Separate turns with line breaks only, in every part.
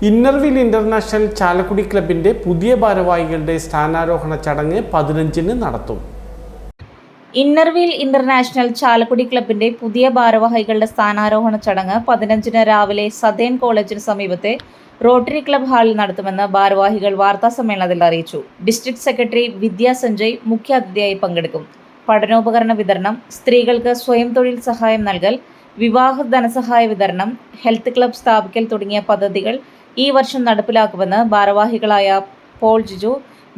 Inner Wheel international Chalakudy ക്ലബിന്റെ പുതിയ ഭാരവാഹികളുടെ സ്ഥാനാരോഹണ ചടങ്ങ് 15-ന് നടത്തും.
ഇന്നർവീൽ ഇന്റർനാഷണൽ ചാലക്കുടി ക്ലബിന്റെ പുതിയ ഭാരവാഹികളുടെ സ്ഥാനാരോഹണ ചടങ്ങ് 15-ന് രാവിലെ സതേൺ കോളേജിന് സമീപത്തെ റോട്ടറി ക്ലബ് ഹാളിൽ നടത്തുമെന്ന് ഭാരവാഹികൾ വാർത്താസമ്മേളനത്തിൽ അറിയിച്ചു. ഡിസ്ട്രിക്ട് സെക്രട്ടറി വിദ്യാ സഞ്ജയ് മുഖ്യാതിഥിയായി പങ്കെടുക്കും. പഠനോപകരണ വിതരണം, സ്ത്രീകൾക്ക് സ്വയം തൊഴിൽ സഹായം നൽകൽ, വിവാഹ ധനസഹായ വിതരണം, ഹെൽത്ത് ക്ലബ് സ്ഥാപിക്കൽ തുടങ്ങിയ പദ്ധതികൾ ഈ വർഷം നടപ്പിലാക്കുമെന്ന് ഭാരവാഹികളായ Paul Jiju,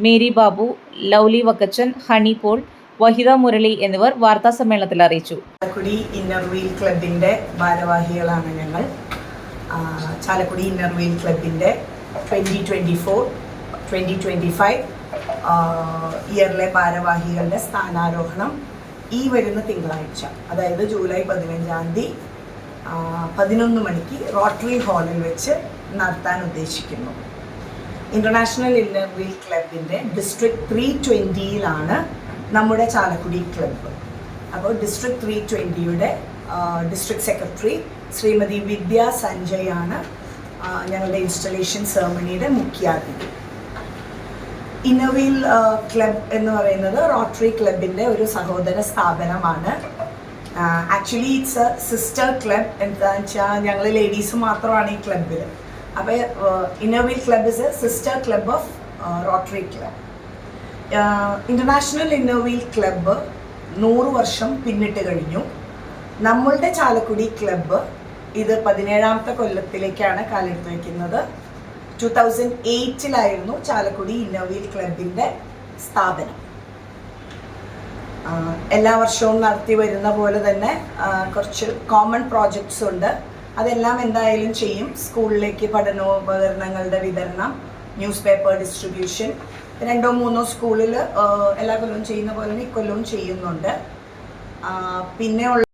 Mary Babu, Lovely Vakkachan, Honey Paul, Vahida Murali എന്നിവർ വാർത്താസമ്മേളനത്തിൽ അറിയിച്ചു.
ചാലക്കുടി ഇന്നർവീൽ ക്ലബിൻ്റെ ഭാരവാഹികളാണ് ഞങ്ങൾ. ചാലക്കുടി ഇന്നർവീൽ ക്ലബിൻ്റെ 2024-2025 ഇയറിലെ ഭാരവാഹികളുടെ സ്ഥാനാരോഹണം ഈ വരുന്ന തിങ്കളാഴ്ച, അതായത് ജൂലൈ 15-ാം തീയതി 11 മണിക്ക് റോട്ടറി ഹാളിൽ വെച്ച് നടത്താൻ ഉദ്ദേശിക്കുന്നു. ഇൻ്റർനാഷണൽ ഇന്നർവീൽ ക്ലബിൻ്റെ ഡിസ്ട്രിക്ട് 320-യിലാണ് നമ്മുടെ ചാലക്കുടി ക്ലബ്ബ്. അപ്പോൾ ഡിസ്ട്രിക്ട് 320-യുടെ ഡിസ്ട്രിക്ട് സെക്രട്ടറി ശ്രീമതി വിദ്യാ സഞ്ജയ് ആണ് ഞങ്ങളുടെ ഇൻസ്റ്റലേഷൻ സെറമണിയുടെ മുഖ്യാതിഥി. ഇന്നർവീൽ ക്ലബ് എന്ന് പറയുന്നത് റോട്ടറി ക്ലബിൻ്റെ ഒരു സഹോദര സ്ഥാപനമാണ്. Actually it's A sister club. എന്താണെന്ന് വെച്ചാൽ ഞങ്ങൾ ലേഡീസ് മാത്രമാണ് ഈ ക്ലബിൽ. അപ്പോൾ Inner Wheel club is A sister club of rotary club. International Inner Wheel club 100 വർഷം പിന്നിട്ട് കഴിഞ്ഞു. നമ്മളുടെ ചാലക്കുടി ക്ലബ്ബ് ഇത് 17ാമത്തെ കൊല്ലത്തിലേക്കാണ് കാലെടുത്ത് വയ്ക്കുന്നത്. 2008-ലായിരുന്നു ചാലക്കുടി ഇന്നർവീൽ ക്ലബിൻ്റെ സ്ഥാപനം. എല്ലാ വർഷവും നടത്തി വരുന്ന പോലെ തന്നെ കുറച്ച് കോമൺ പ്രോജക്ട്സ് ഉണ്ട്. അതെല്ലാം എന്തായാലും ചെയ്യും. സ്കൂളിലേക്ക് പഠനോപകരണങ്ങളുടെ വിതരണം, ന്യൂസ് പേപ്പർ ഡിസ്ട്രിബ്യൂഷൻ, 2-3 സ്കൂളിൽ എല്ലാ കൊല്ലവും ചെയ്യുന്ന പോലെ ഇക്കൊല്ലവും ചെയ്യുന്നുണ്ട്. പിന്നെ